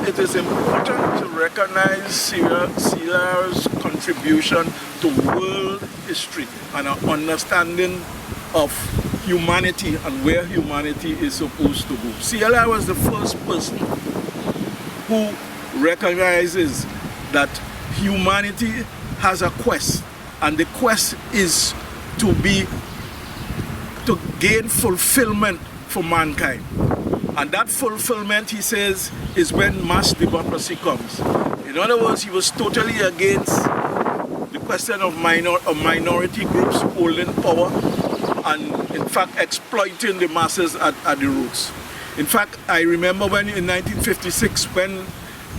it is important to recognize CLR's contribution to world history and an understanding of humanity and where humanity is supposed to go. CLR was the first person who recognizes that humanity has a quest, and the quest is to gain fulfillment for mankind. And that fulfillment, he says, is when mass democracy comes. In other words, he was totally against the question of minority groups holding power and, in fact, exploiting the masses at the roots. In fact, I remember when in 1956, when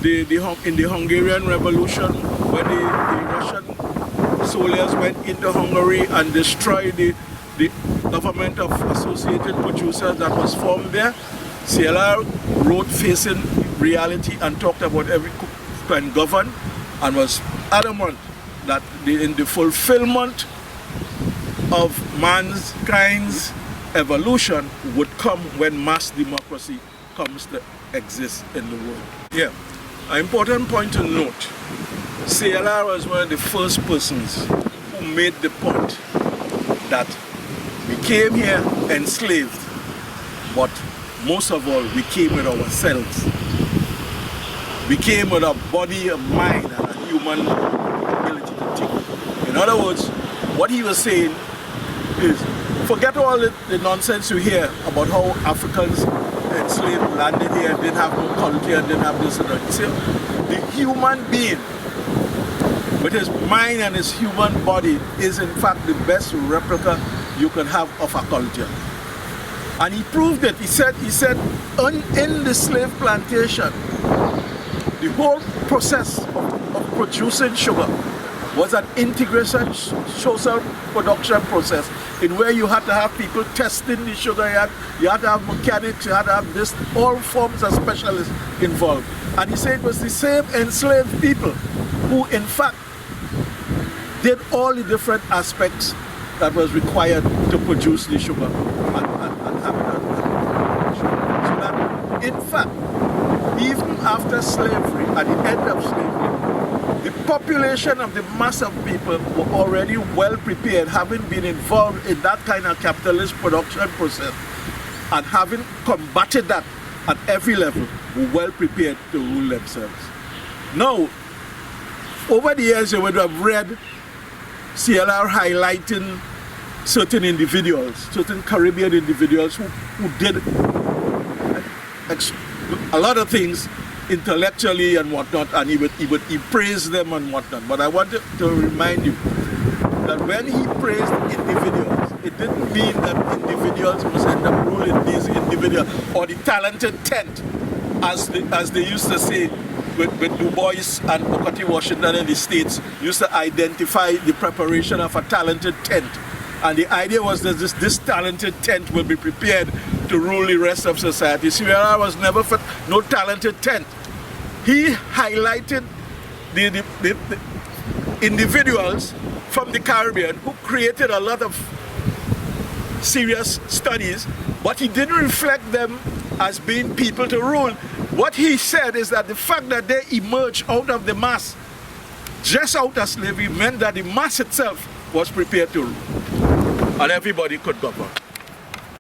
in the Hungarian Revolution, when the Russian soldiers went into Hungary and destroyed the government of Associated Producers that was formed there, CLR wrote Facing Reality and talked about every can govern, and was adamant that in the fulfillment of mankind's evolution would come when mass democracy comes to exist in the world. Yeah, an important point to note, CLR was one of the first persons who made the point that we came here enslaved, but most of all, we came with ourselves. We came with a body, a mind, and a human ability to think. In other words, what he was saying is, forget all the nonsense you hear about how Africans enslaved landed here and didn't have no culture and didn't have this and that. You see, the human being with his mind and his human body is in fact the best replica you can have of a culture. And he proved it. He said in the slave plantation, the whole process of producing sugar was an integration social production process in where you had to have people testing the sugar, you had to have mechanics, you had to have this, all forms of specialists involved. And he said it was the same enslaved people who in fact did all the different aspects that was required to produce the sugar and have it. So that in fact, even after slavery, at the end of slavery, the population of the mass of people were already well prepared, having been involved in that kind of capitalist production process and having combated that at every level, were well prepared to rule themselves. Now, over the years you would have read CLR highlighting certain individuals, certain Caribbean individuals who did a lot of things intellectually and whatnot, and he praised them and whatnot. But I wanted to remind you that when he praised individuals, it didn't mean that individuals must end up ruling these individuals, or the talented tent, as they used to say with Du Bois and Bukka T. Washington in the States, used to identify the preparation of a talented tent. And the idea was that this talented tent will be prepared to rule the rest of society. CLR was never for no talented tent. He highlighted the individuals from the Caribbean who created a lot of serious studies, but he didn't reflect them as being people to rule. What he said is that the fact that they emerged out of the mass, just out of slavery, meant that the mass itself was prepared to rule, and everybody could govern.